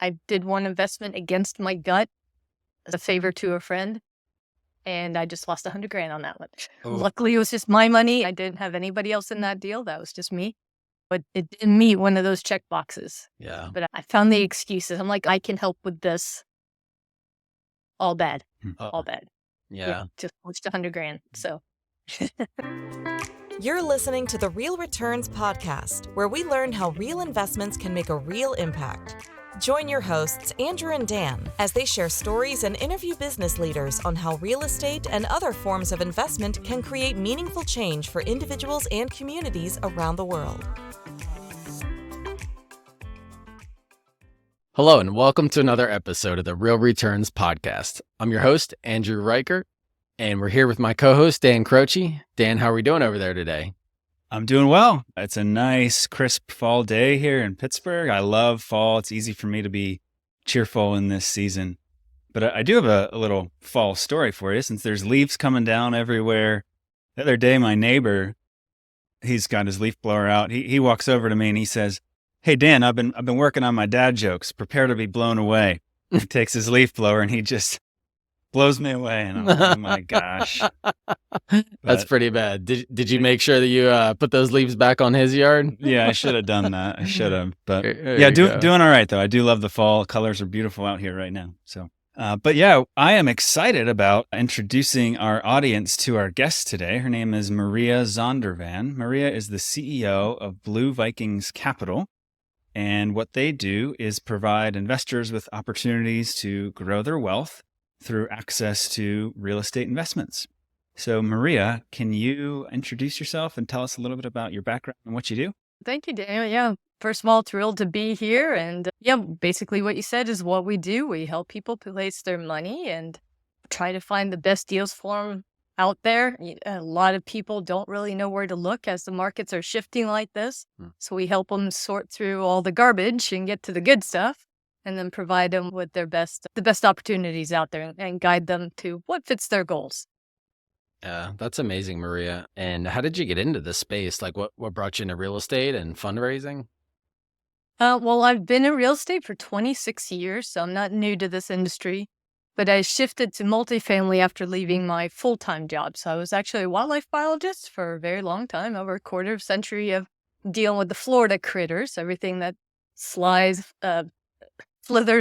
I did one investment against my gut as a favor to a friend, and I just lost $100,000 on that one. Oh. Luckily, it was just my money. I didn't have anybody else in that deal. That was just me. But it didn't meet one of those check boxes. Yeah. But I found the excuses. I'm like, I can help with this. All bad. All bad. Yeah. Just lost $100,000. So. You're listening to the Real Returns podcast, where we learn how real investments can make a real impact. Join your hosts, Andrew and Dan, as they share stories and interview business leaders on how real estate and other forms of investment can create meaningful change for individuals and communities around the world. Hello, and welcome to another episode of the Real Returns podcast. I'm your host, Andrew Reichert, and we're here with my co-host, Dan Croce. Dan, how are we doing over there today? I'm doing well. It's a nice, crisp fall day here in Pittsburgh. I love fall. It's easy for me to be cheerful in this season. But I do have a little fall story for you, since there's leaves coming down everywhere. The other day, my neighbor, he's got his leaf blower out. He walks over to me and he says, "Hey, Dan, I've been working on my dad jokes. Prepare to be blown away." He takes his leaf blower and he just blows me away. And I'm like, oh my gosh. That's pretty bad. Did you make sure that you put those leaves back on his yard? Yeah, I should have done that. I should have. But There yeah, you go. doing all right, though. I do love the fall. Colors are beautiful out here right now. So, but yeah, I am excited about introducing our audience to our guest today. Her name is Maria Zondervan. Maria is the CEO of Blue Vikings Capital. And what they do is provide investors with opportunities to grow their wealth through access to real estate investments. So Maria, can you introduce yourself and tell us a little bit about your background and what you do? Thank you, Daniel. Yeah. First of all, thrilled to be here. And basically what you said is what we do. We help people place their money and try to find the best deals for them out there. A lot of people don't really know where to look as the markets are shifting like this. So we help them sort through all the garbage and get to the good stuff, and then provide them with the best opportunities out there and guide them to what fits their goals. Yeah, that's amazing, Maria. And how did you get into this space? Like what brought you into real estate and fundraising? Well, I've been in real estate for 26 years, so I'm not new to this industry. But I shifted to multifamily after leaving my full-time job. So I was actually a wildlife biologist for a very long time, over a quarter of a century of dealing with the Florida critters, everything that slithers,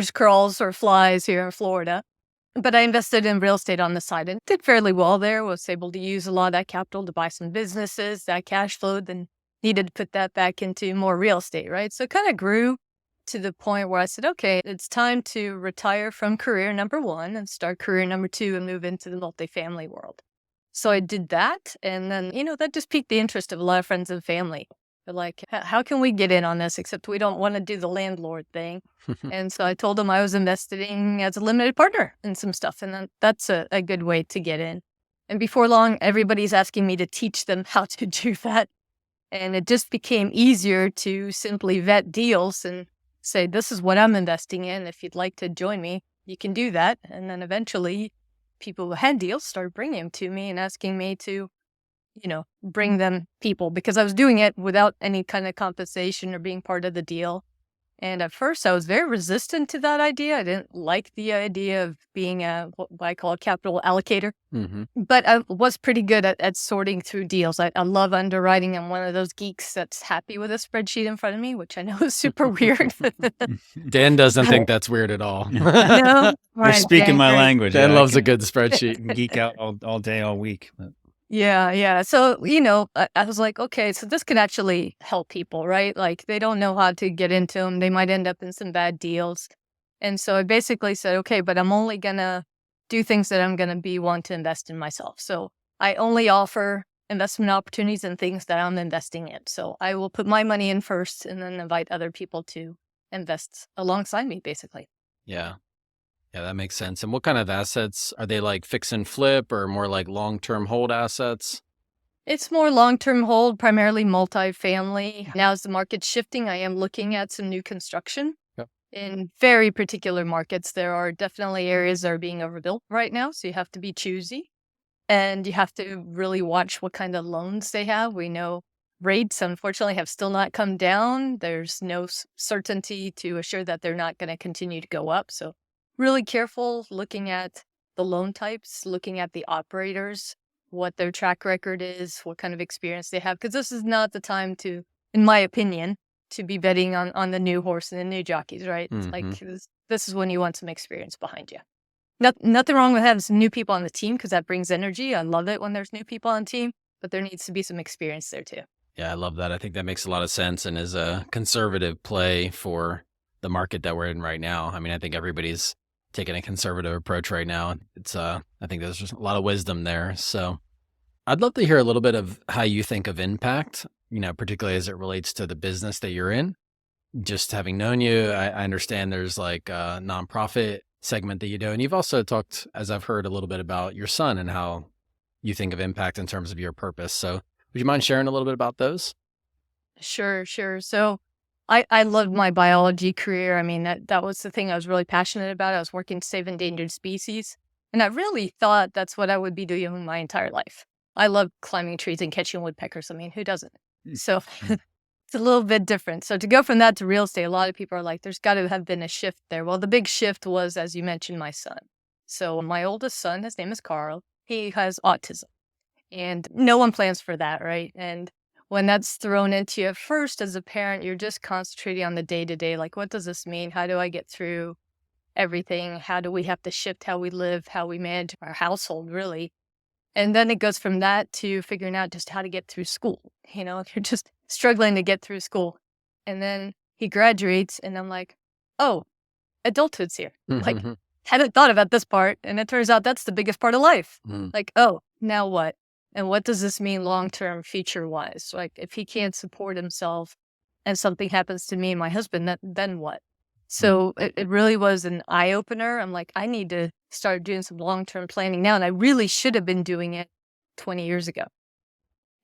crawls, or flies here in Florida. But I invested in real estate on the side and did fairly well there. Was able to use a lot of that capital to buy some businesses, that cash flow, then needed to put that back into more real estate, right? So it kind of grew to the point where I said, okay, it's time to retire from career number one and start career number two and move into the multifamily world. So I did that. And then, that just piqued the interest of a lot of friends and family. They're like, how can we get in on this? Except we don't want to do the landlord thing. And so I told them I was investing as a limited partner in some stuff. And then that's a good way to get in. And before long, everybody's asking me to teach them how to do that. And it just became easier to simply vet deals and say, this is what I'm investing in. If you'd like to join me, you can do that. And then eventually people who had deals started bringing them to me and asking me to, bring them people, because I was doing it without any kind of compensation or being part of the deal. And at first I was very resistant to that idea. I didn't like the idea of being what I call a capital allocator. Mm-hmm. But I was pretty good at sorting through deals. I love underwriting. I'm one of those geeks that's happy with a spreadsheet in front of me, which I know is super weird. Dan doesn't think that's weird at all. No, You're speaking my right. language. Dan I loves a can good spreadsheet. geek out all day, all week. But Yeah. So, I was like, okay, so this can actually help people, right? Like they don't know how to get into them. They might end up in some bad deals. And so I basically said, okay, but I'm only going to do things that I'm going to want to invest in myself. So I only offer investment opportunities and things that I'm investing in. So I will put my money in first and then invite other people to invest alongside me, basically. Yeah. Yeah, that makes sense. And what kind of assets are they, like fix and flip or more like long-term hold assets? It's more long-term hold, primarily multifamily. Now as the market's shifting, I am looking at some new construction. Yep. In very particular markets. There are definitely areas that are being overbuilt right now. So you have to be choosy and you have to really watch what kind of loans they have. We know rates, unfortunately, have still not come down. There's no certainty to assure that they're not going to continue to go up. So really careful looking at the loan types, looking at the operators, what their track record is, what kind of experience they have, because this is not the time to, in my opinion, to be betting on the new horse and the new jockeys, right? It's like this is when you want some experience behind you. Nothing wrong with having some new people on the team because that brings energy. I love it when there's new people on the team, but there needs to be some experience there too. Yeah, I love that. I think that makes a lot of sense and is a conservative play for the market that we're in right now. I mean, I think everybody's taking a conservative approach right now. It's I think there's just a lot of wisdom there. So I'd love to hear a little bit of how you think of impact, particularly as it relates to the business that you're in. Just having known you, I understand there's like a nonprofit segment that you do. And you've also talked, as I've heard, a little bit about your son and how you think of impact in terms of your purpose. So would you mind sharing a little bit about those? Sure. So I loved my biology career. I mean, that was the thing I was really passionate about. I was working to save endangered species. And I really thought that's what I would be doing my entire life. I love climbing trees and catching woodpeckers. I mean, who doesn't? So it's a little bit different. So to go from that to real estate, a lot of people are like, there's got to have been a shift there. Well, the big shift was, as you mentioned, my son. So my oldest son, his name is Carl. He has autism. And no one plans for that, right? And when that's thrown into you at first as a parent, you're just concentrating on the day-to-day. Like, what does this mean? How do I get through everything? How do we have to shift how we live, how we manage our household, really? And then it goes from that to figuring out just how to get through school. You're just struggling to get through school. And then he graduates and I'm like, oh, adulthood's here. Like, hadn't thought about this part. And it turns out that's the biggest part of life. Like, oh, now what? And what does this mean long-term, future-wise? Like, if he can't support himself and something happens to me and my husband, then what? So it really was an eye-opener. I'm like, I need to start doing some long-term planning now. And I really should have been doing it 20 years ago.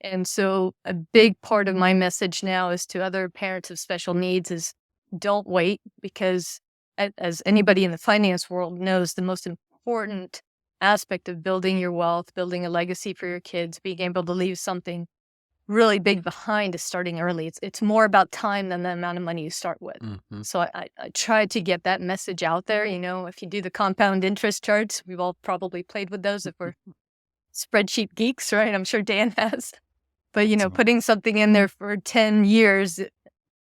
And so a big part of my message now is to other parents of special needs is don't wait, because as anybody in the finance world knows, the most important aspect of building your wealth, building a legacy for your kids, being able to leave something really big behind is starting early. It's more about time than the amount of money you start with. So I try to get that message out there. If you do the compound interest charts, we've all probably played with those if we're spreadsheet geeks, right? I'm sure Dan has. But, putting something in there for 10 years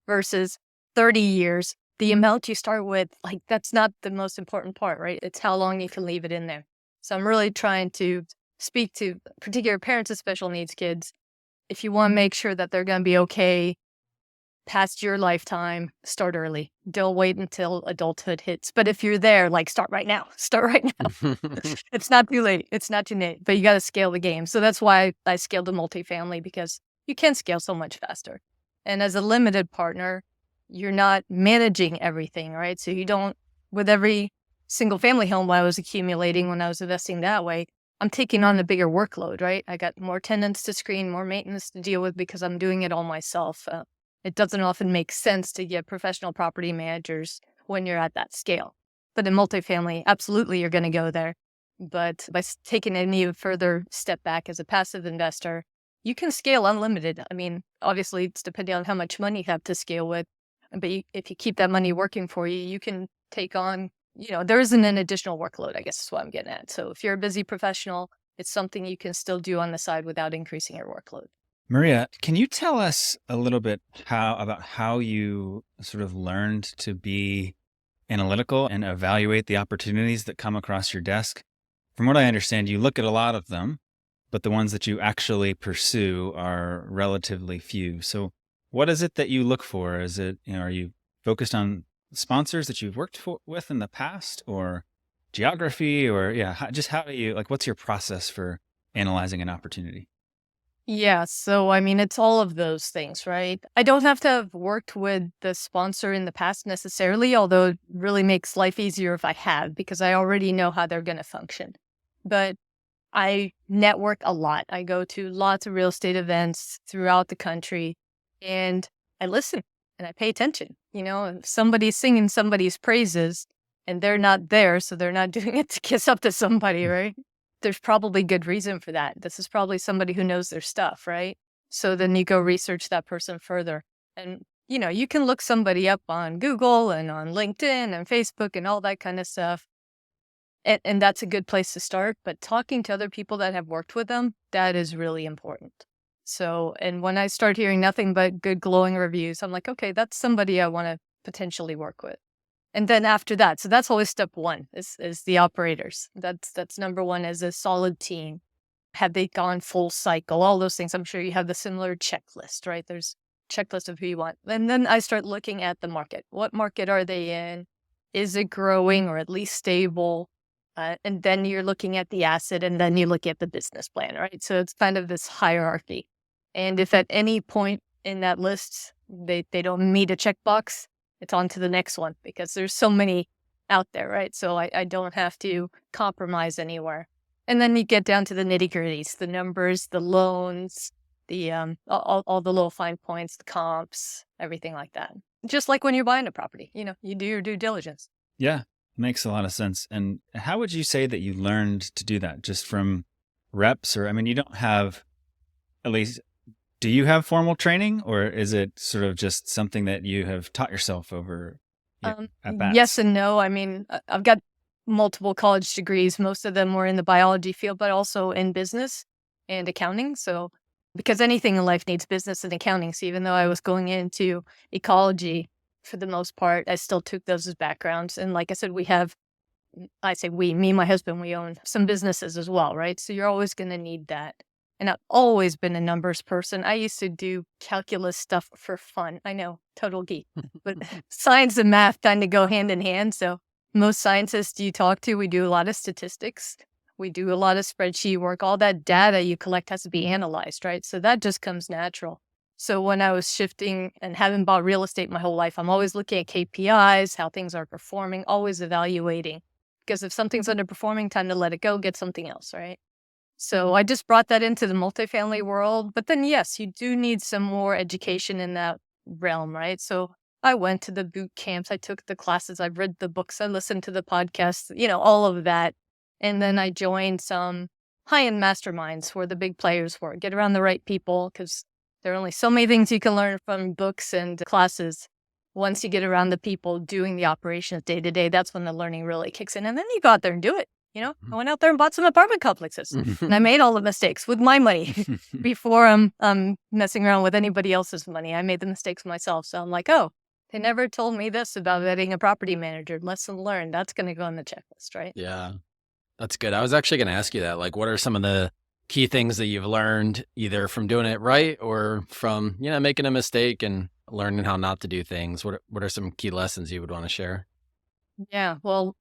versus 30 years, the amount you start with, like, that's not the most important part, right? It's how long you can leave it in there. So I'm really trying to speak to particular parents of special needs kids. If you want to make sure that they're going to be okay past your lifetime, start early. Don't wait until adulthood hits. But if you're there, like, start right now. Start right now. It's not too late. It's not too late. But you got to scale the game. So that's why I scaled to multifamily, because you can scale so much faster. And as a limited partner, you're not managing everything, right? So you don't, with every single family home I was accumulating when I was investing that way, I'm taking on a bigger workload, right? I got more tenants to screen, more maintenance to deal with because I'm doing it all myself. It doesn't often make sense to get professional property managers when you're at that scale. But in multifamily, absolutely, you're going to go there. But by taking an even further step back as a passive investor, you can scale unlimited. I mean, obviously, it's depending on how much money you have to scale with. But if you keep that money working for you, you can take on, there isn't an additional workload, I guess is what I'm getting at. So if you're a busy professional, it's something you can still do on the side without increasing your workload. Maria, can you tell us a little bit about how you sort of learned to be analytical and evaluate the opportunities that come across your desk? From what I understand, you look at a lot of them, but the ones that you actually pursue are relatively few. So what is it that you look for? Is it, are you focused on sponsors that you've worked with in the past, or geography, or how do you, what's your process for analyzing an opportunity? Yeah, so I mean, it's all of those things, right? I don't have to have worked with the sponsor in the past necessarily, although it really makes life easier if I have, because I already know how they're going to function. But I network a lot. I go to lots of real estate events throughout the country, and I listen and I pay attention. If somebody's singing somebody's praises and they're not there, so they're not doing it to kiss up to somebody, right? There's probably good reason for that. This is probably somebody who knows their stuff, right? So then you go research that person further. And, you can look somebody up on Google and on LinkedIn and Facebook and all that kind of stuff. And that's a good place to start. But talking to other people that have worked with them, that is really important. So, and when I start hearing nothing but good glowing reviews, I'm like, okay, that's somebody I want to potentially work with. And then after that, so that's always step one is the operators. That's number one, as a solid team. Have they gone full cycle? All those things. I'm sure you have the similar checklist, right? There's checklist of who you want. And then I start looking at the market. What market are they in? Is it growing or at least stable? And then you're looking at the asset, and then you look at the business plan, right? So it's kind of this hierarchy. And if at any point in that list they don't meet a checkbox, it's on to the next one, because there's so many out there, right? So I don't have to compromise anywhere. And then you get down to the nitty gritties, the numbers, the loans, the all the little fine points, the comps, everything like that. Just like when you're buying a property, you do your due diligence. Yeah, makes a lot of sense. And how would you say that you learned to do that? Just from reps? Or, I mean, you don't have, at least, do you have formal training, or is it sort of just something that you have taught yourself over at bats? Yes and no. I mean, I've got multiple college degrees. Most of them were in the biology field, but also in business and accounting. So, because anything in life needs business and accounting. So even though I was going into ecology for the most part, I still took those as backgrounds. And like I said, me and my husband, we own some businesses as well, right? So you're always going to need that. And I've always been a numbers person. I used to do calculus stuff for fun. I know, total geek. But science and math kind of go hand in hand. So most scientists you talk to, we do a lot of statistics. We do a lot of spreadsheet work. All that data you collect has to be analyzed, right? So that just comes natural. So when I was shifting and having bought real estate my whole life, I'm always looking at KPIs, how things are performing, always evaluating. Because if something's underperforming, time to let it go, get something else, right? So I just brought that into the multifamily world. But then, yes, you do need some more education in that realm, right? So I went to the boot camps, I took the classes, I've read the books, I listened to the podcasts, all of that. And then I joined some high-end masterminds where the big players were. Get around the right people, because there are only so many things you can learn from books and classes. Once you get around the people doing the operations day to day, that's when the learning really kicks in. And then you go out there and do it. I went out there and bought some apartment complexes, and I made all the mistakes with my money before I'm messing around with anybody else's money. I made the mistakes myself. So I'm like, oh, they never told me this about vetting a property manager. Lesson learned. That's going to go on the checklist, right? Yeah, that's good. I was actually going to ask you that. Like, what are some of the key things that you've learned either from doing it right or from, making a mistake and learning how not to do things? What are some key lessons you would want to share? Yeah, well,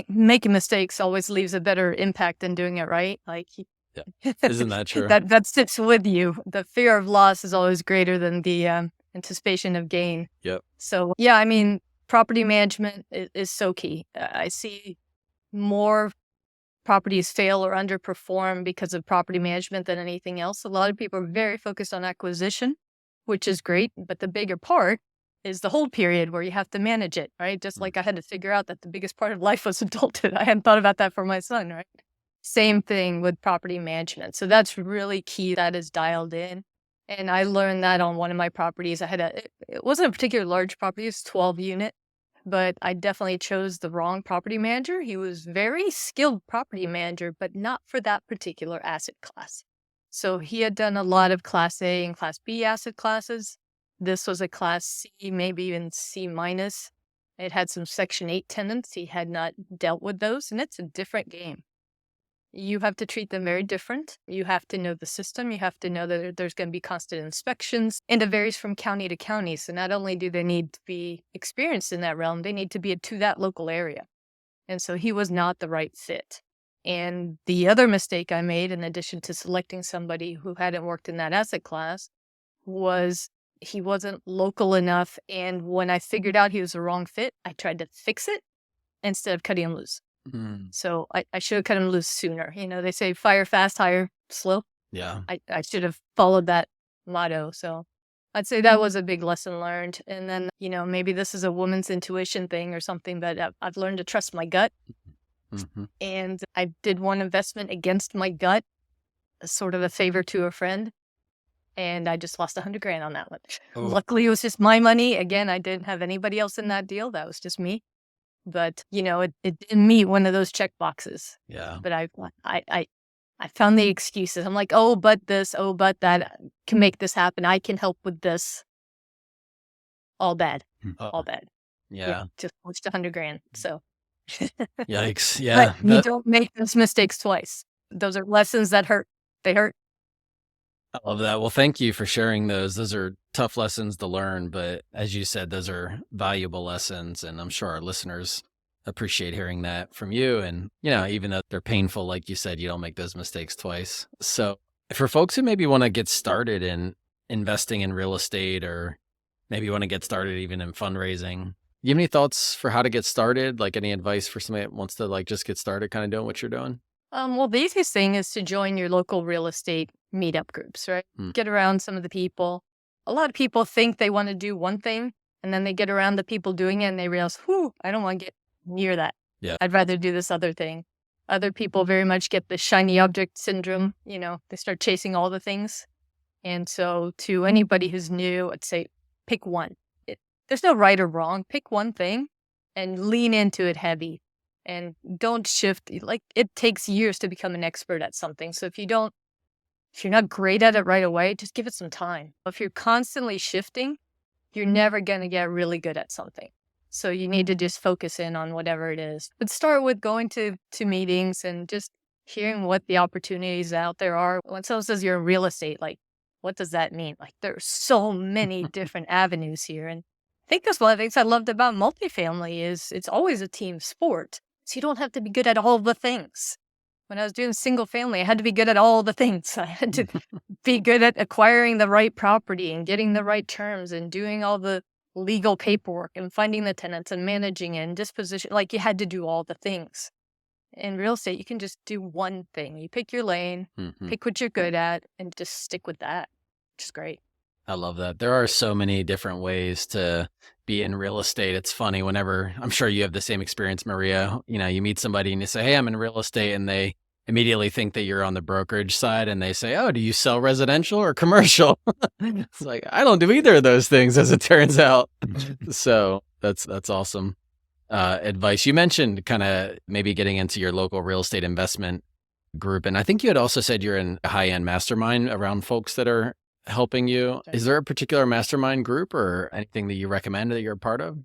making mistakes always leaves a better impact than doing it right. Like, yeah. Isn't that true? that sits with you. The fear of loss is always greater than the anticipation of gain. Yep. So, yeah, I mean, property management is so key. I see more properties fail or underperform because of property management than anything else. A lot of people are very focused on acquisition, which is great, but the bigger part is the hold period where you have to manage it, right? Just like I had to figure out that the biggest part of life was adulthood. I hadn't thought about that for my son, right? Same thing with property management. So that's really key. That is dialed in. And I learned that on one of my properties. It wasn't a particularly large property, it was 12 unit, but I definitely chose the wrong property manager. He was very skilled property manager, but not for that particular asset class. So he had done a lot of Class A and Class B asset classes. This was a Class C, maybe even C minus. It had some Section 8 tenants. He had not dealt with those, and it's a different game. You have to treat them very different. You have to know the system. You have to know that there's going to be constant inspections, and it varies from county to county. So not only do they need to be experienced in that realm, they need to be to that local area. And so he was not the right fit. And the other mistake I made, in addition to selecting somebody who hadn't worked in that asset class, was he wasn't local enough. And when I figured out he was the wrong fit, I tried to fix it instead of cutting him loose. So I should have cut him loose sooner. They say fire fast, hire slow. Yeah. I should have followed that motto. So I'd say that was a big lesson learned. And then, maybe this is a woman's intuition thing or something, but I've learned to trust my gut. Mm-hmm. And I did one investment against my gut, sort of a favor to a friend. and I just lost $100,000 on that one. Oh, Luckily, it was just my money. Again, I didn't have anybody else in that deal. That was just me. But it didn't meet one of those check boxes. yeah. But I found the excuses. I'm like, oh, but this, oh, but that can make this happen. I can help with this. All bad, all bad. Yeah. Just lost $100,000. So, Yikes. Yeah. but you don't make those mistakes twice. Those are lessons that hurt. They hurt. I love that. Well, thank you for sharing those. Those are tough lessons to learn, but as you said, those are valuable lessons. And I'm sure our listeners appreciate hearing that from you. And, even though they're painful, like you said, you don't make those mistakes twice. So for folks who maybe want to get started in investing in real estate, or maybe want to get started even in fundraising, you have any thoughts for how to get started? Like any advice for somebody that wants to just get started kind of doing what you're doing? Well, the easiest thing is to join your local real estate meetup groups, right? Get around some of the people. A lot of people think they want to do one thing, and then they get around the people doing it and they realize, I don't want to get near that. Yeah. I'd rather do this other thing. Other people very much get the shiny object syndrome. They start chasing all the things. And so to anybody who's new, I'd say pick one. There's no right or wrong. Pick one thing and lean into it heavy. And don't shift. Like, it takes years to become an expert at something. So if you're not great at it right away, just give it some time. If you're constantly shifting, you're never going to get really good at something. So you need to just focus in on whatever it is. But start with going to meetings and just hearing what the opportunities out there are. When someone says you're in real estate, like, what does that mean? Like, there are so many different avenues here. And I think that's one of the things I loved about multifamily is it's always a team sport. So you don't have to be good at all the things. When I was doing single family, I had to be good at all the things. I had to be good at acquiring the right property and getting the right terms and doing all the legal paperwork and finding the tenants and managing and disposition. Like, you had to do all the things. In real estate, you can just do one thing. You pick your lane, pick what you're good at, and just stick with that, which is great. I love that. There are so many different ways to be in real estate. It's funny whenever, I'm sure you have the same experience, Maria, you meet somebody and you say, hey, I'm in real estate, and they immediately think that you're on the brokerage side and they say, oh, do you sell residential or commercial? It's like, I don't do either of those things, as it turns out. So that's awesome advice. You mentioned kind of maybe getting into your local real estate investment group. And I think you had also said you're in a high-end mastermind around folks that are helping you. Is there a particular mastermind group or anything that you recommend that you're a part of?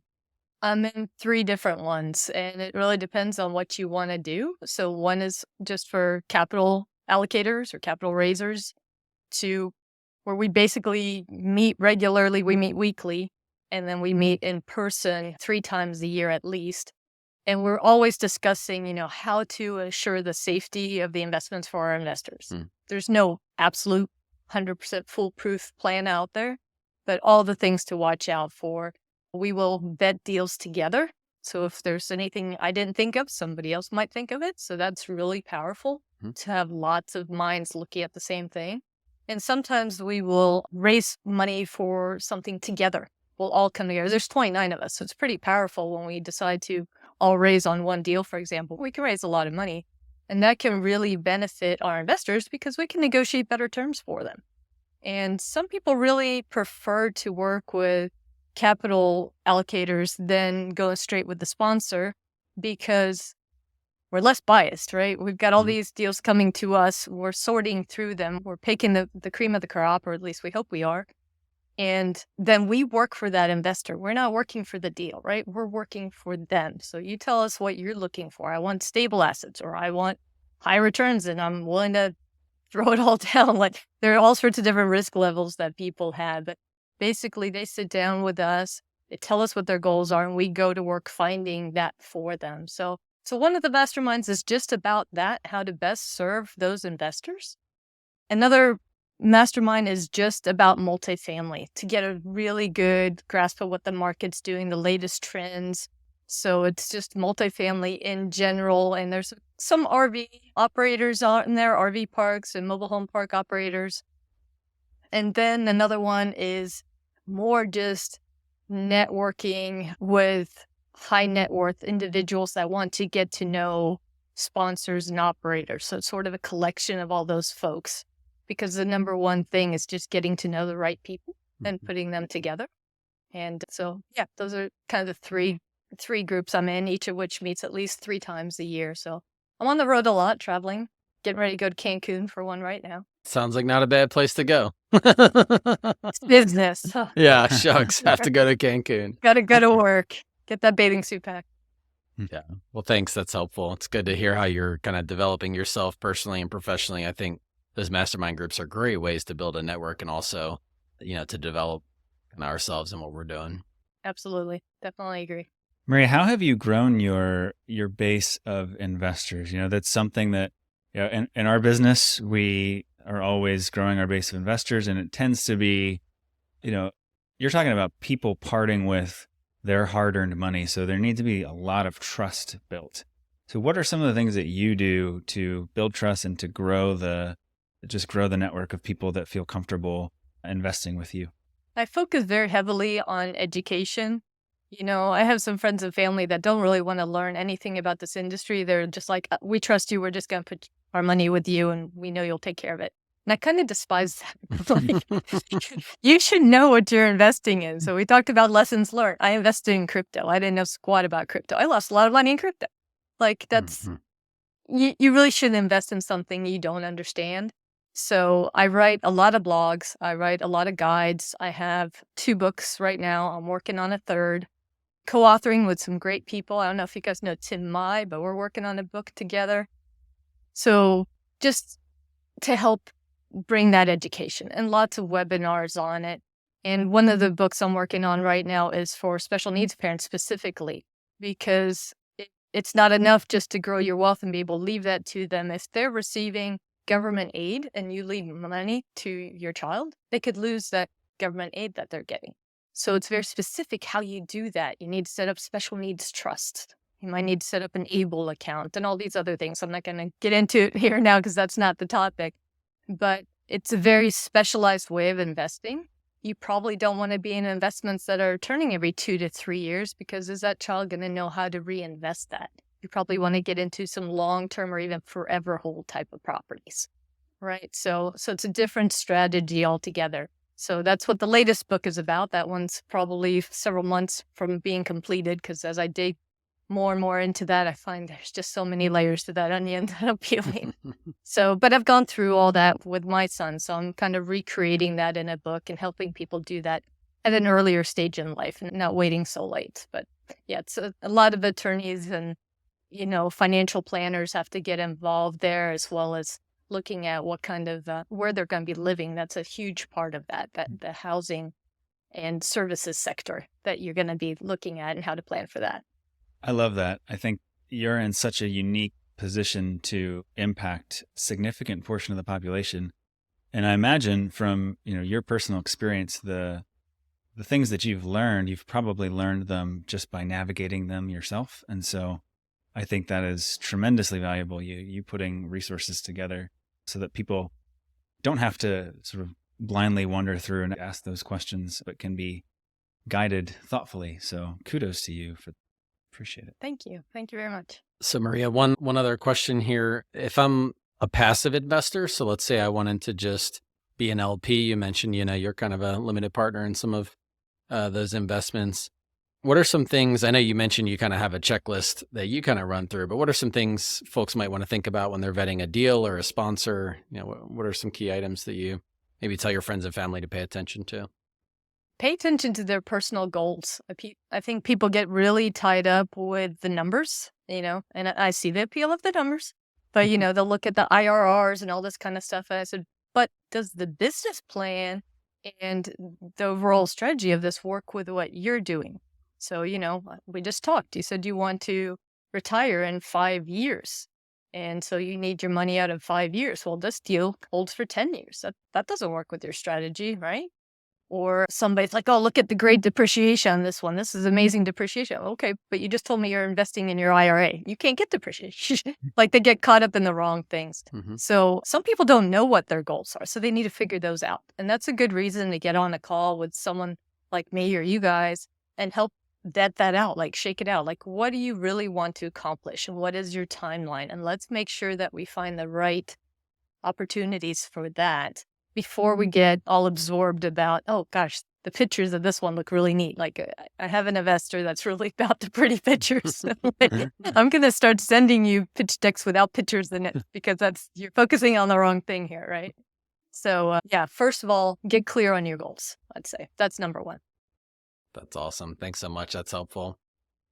I'm in 3 different ones, and it really depends on what you want to do. So one is just for capital allocators or capital raisers, where we basically meet regularly. We meet weekly, and then we meet in person 3 times a year at least. And we're always discussing, how to assure the safety of the investments for our investors. There's no absolute 100% foolproof plan out there, but all the things to watch out for. We will vet deals together. So if there's anything I didn't think of, somebody else might think of it. So that's really powerful to have lots of minds looking at the same thing. And sometimes we will raise money for something together. We'll all come together. There's 29 of us, so it's pretty powerful when we decide to all raise on one deal, for example. We can raise a lot of money. And that can really benefit our investors because we can negotiate better terms for them. And some people really prefer to work with capital allocators than go straight with the sponsor because we're less biased, right? We've got all these deals coming to us. We're sorting through them. We're picking the cream of the crop, or at least we hope we are. And then we work for that investor. We're not working for the deal, right? We're working for them. So you tell us what you're looking for. I want stable assets, or I want high returns, and I'm willing to throw it all down. Like, there are all sorts of different risk levels that people have. But basically, they sit down with us, they tell us what their goals are, and we go to work finding that for them. So one of the masterminds is just about that, how to best serve those investors. Another mastermind is just about multifamily, to get a really good grasp of what the market's doing, the latest trends. So it's just multifamily in general. And there's some RV operators out in there, RV parks and mobile home park operators. And then another one is more just networking with high net worth individuals that want to get to know sponsors and operators. So it's sort of a collection of all those folks. because the number one thing is just getting to know the right people and putting them together. And so, yeah, those are kind of the three groups I'm in, each of which meets at least 3 times a year. So I'm on the road a lot, traveling, getting ready to go to Cancun for one right now. Sounds like not a bad place to go. It's business. Yeah, shucks. Have to go to Cancun. Gotta go to work. Get that bathing suit packed. Yeah. Well, thanks. That's helpful. It's good to hear how you're kind of developing yourself personally and professionally. I think those mastermind groups are great ways to build a network and also, to develop ourselves and what we're doing. Absolutely. Definitely agree. Maria, how have you grown your base of investors? That's something that in our business, we are always growing our base of investors, and it tends to be, you're talking about people parting with their hard-earned money. So there needs to be a lot of trust built. So what are some of the things that you do to build trust and to grow the network of people that feel comfortable investing with you? I focus very heavily on education. I have some friends and family that don't really want to learn anything about this industry. They're just like, we trust you. We're just going to put our money with you and we know you'll take care of it. And I kind of despise that. Like, you should know what you're investing in. So we talked about lessons learned. I invested in crypto. I didn't know squat about crypto. I lost a lot of money in crypto. Like that's, you really shouldn't invest in something you don't understand. So I write a lot of blogs. I write a lot of guides. I have 2 books right now. I'm working on a 3rd. Co-authoring with some great people. I don't know if you guys know Tim Mai, but we're working on a book together. So just to help bring that education and lots of webinars on it. And one of the books I'm working on right now is for special needs parents specifically, because it's not enough just to grow your wealth and be able to leave that to them. If they're receiving government aid and you leave money to your child, they could lose that government aid that they're getting. So it's very specific how you do that. You need to set up special needs trusts. You might need to set up an ABLE account and all these other things. I'm not going to get into it here now because that's not the topic. But it's a very specialized way of investing. You probably don't want to be in investments that are turning every 2 to 3 years, because is that child going to know how to reinvest that? You probably want to get into some long-term or even forever hold type of properties, right? So it's a different strategy altogether. So that's what the latest book is about. That one's probably several months from being completed, because as I dig more and more into that, I find there's just so many layers to that onion that I'm peeling. But I've gone through all that with my son. So I'm kind of recreating that in a book and helping people do that at an earlier stage in life and not waiting so late. But yeah, it's a lot of attorneys and, financial planners have to get involved there, as well as looking at what kind of, where they're going to be living. That's a huge part of that the housing and services sector that you're going to be looking at and how to plan for that. I love that. I think you're in such a unique position to impact a significant portion of the population. And I imagine from, your personal experience, the things that you've probably learned them just by navigating them yourself. And so I think that is tremendously valuable, you putting resources together so that people don't have to sort of blindly wander through and ask those questions, but can be guided thoughtfully. So kudos to you appreciate it. Thank you. Thank you very much. So Maria, one other question here. If I'm a passive investor, so let's say I wanted to just be an LP, you mentioned, you're kind of a limited partner in some of those investments. What are some things, I know you mentioned you kind of have a checklist that you kind of run through, but what are some things folks might want to think about when they're vetting a deal or a sponsor? What are some key items that you maybe tell your friends and family to pay attention to? Pay attention to their personal goals. I think people get really tied up with the numbers, and I see the appeal of the numbers, but, they'll look at the IRRs and all this kind of stuff. And I said, but does the business plan and the overall strategy of this work with what you're doing? So, we just talked. You said you want to retire in 5 years. And so you need your money out of 5 years. Well, this deal holds for 10 years. That doesn't work with your strategy, right? Or somebody's like, oh, look at the great depreciation on this one. This is amazing depreciation. Okay, but you just told me you're investing in your IRA. You can't get depreciation. Like they get caught up in the wrong things. Mm-hmm. So some people don't know what their goals are. So they need to figure those out. And that's a good reason to get on a call with someone like me or you guys and help vet that out, like shake it out. Like, what do you really want to accomplish? And what is your timeline? And let's make sure that we find the right opportunities for that before we get all absorbed about, oh gosh, the pictures of this one look really neat. Like I have an investor that's really about the pretty pictures. I'm going to start sending you pitch decks without pictures in it because you're focusing on the wrong thing here, right? So yeah, first of all, get clear on your goals. I'd say that's number one. That's awesome. Thanks so much. That's helpful.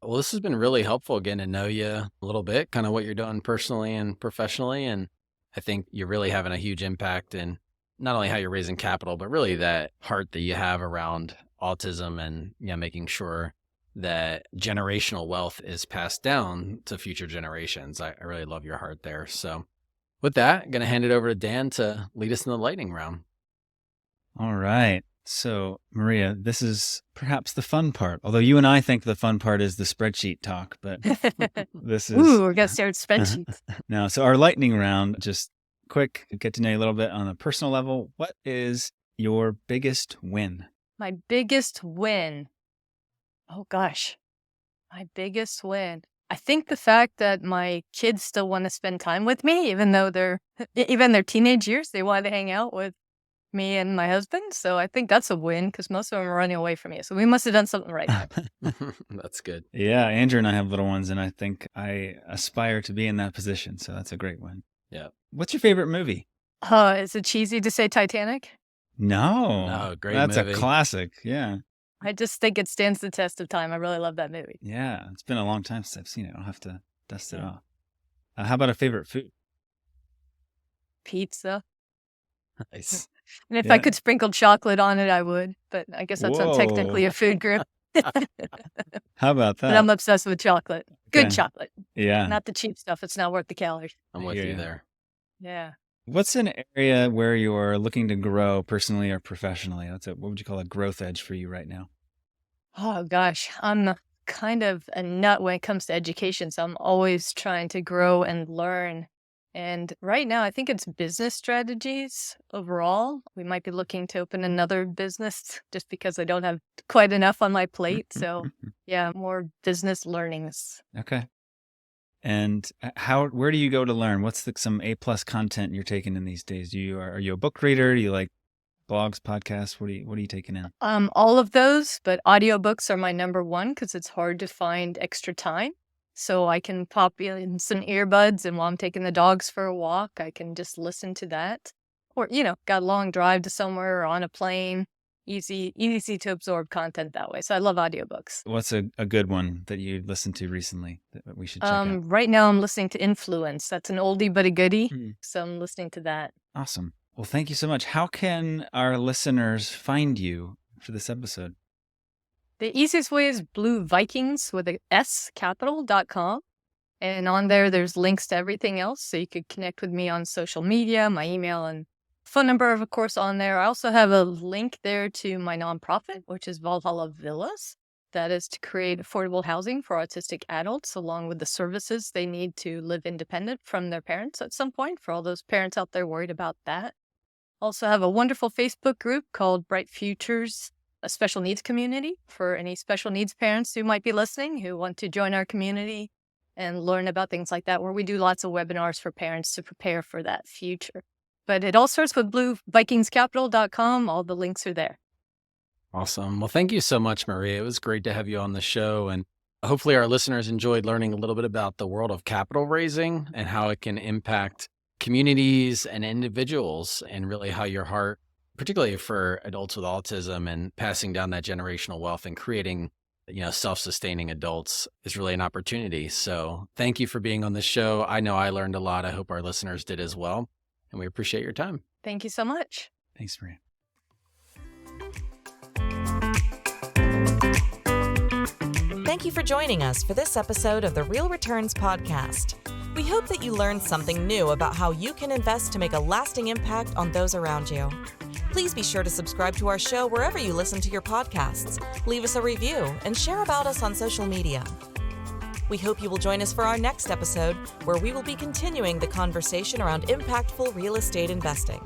Well, this has been really helpful getting to know you a little bit, kind of what you're doing personally and professionally. And I think you're really having a huge impact in not only how you're raising capital, but really that heart that you have around autism and making sure that generational wealth is passed down to future generations. I really love your heart there. So with that, I'm going to hand it over to Dan to lead us in the lightning round. All right. So, Maria, this is perhaps the fun part, although you and I think the fun part is the spreadsheet talk, but this is... Ooh, we're going to start spreadsheets. No, so our lightning round, just quick, get to know you a little bit on a personal level. What is your biggest win? My biggest win. Oh gosh, my biggest win. I think the fact that my kids still want to spend time with me, even their teenage years, they want to hang out with me and my husband. So I think that's a win because most of them are running away from me. So we must have done something right. That's good. Yeah, Andrew and I have little ones, and I think I aspire to be in that position. So that's a great win. Yeah. What's your favorite movie? Is it cheesy to say Titanic? No, great that's movie. a classic. Yeah. I just think it stands the test of time. I really love that movie. Yeah, it's been a long time since I've seen it. I'll have to dust it off. How about a favorite food? Pizza. Nice. And if I could sprinkle chocolate on it, I would. But I guess that's not technically a food group. How about that? But I'm obsessed with chocolate. Good Okay. chocolate. Yeah. Not the cheap stuff. It's not worth the calories. I'm with you there. Yeah. What's an area where you're looking to grow personally or professionally? What would you call a growth edge for you right now? Oh, gosh. I'm kind of a nut when it comes to education. So I'm always trying to grow and learn. And right now, I think it's business strategies overall. We might be looking to open another business just because I don't have quite enough on my plate. So yeah, more business learnings. Okay. And where do you go to learn? What's some A+ content you're taking in these days? Are you a book reader? Do you like blogs, podcasts? What are you taking in? All of those, but audiobooks are my number one because it's hard to find extra time. So I can pop in some earbuds, and while I'm taking the dogs for a walk, I can just listen to that. Or, got a long drive to somewhere or on a plane. Easy to absorb content that way. So I love audiobooks. What's a good one that you listened to recently that we should check out? Right now I'm listening to Influence. That's an oldie but a goodie. So I'm listening to that. Awesome. Well, thank you so much. How can our listeners find you for this episode? The easiest way is Blue Vikings with a S capital.com. And on there's links to everything else. So you could connect with me on social media, my email and phone number, of course, on there. I also have a link there to my nonprofit, which is Valhalla Villas. That is to create affordable housing for autistic adults, along with the services they need to live independent from their parents at some point, for all those parents out there worried about that. Also have a wonderful Facebook group called Bright Futures, a special needs community for any special needs parents who might be listening, who want to join our community and learn about things like that, where we do lots of webinars for parents to prepare for that future. But it all starts with BlueVikingsCapital.com. All the links are there. Awesome. Well, thank you so much, Maria. It was great to have you on the show. And hopefully our listeners enjoyed learning a little bit about the world of capital raising and how it can impact communities and individuals, and really how your heart, particularly for adults with autism and passing down that generational wealth and creating, self-sustaining adults, is really an opportunity. So thank you for being on the show. I know I learned a lot. I hope our listeners did as well. And we appreciate your time. Thank you so much. Thanks, Maria. Thank you for joining us for this episode of the Real Returns Podcast. We hope that you learned something new about how you can invest to make a lasting impact on those around you. Please be sure to subscribe to our show wherever you listen to your podcasts, leave us a review, and share about us on social media. We hope you will join us for our next episode, where we will be continuing the conversation around impactful real estate investing.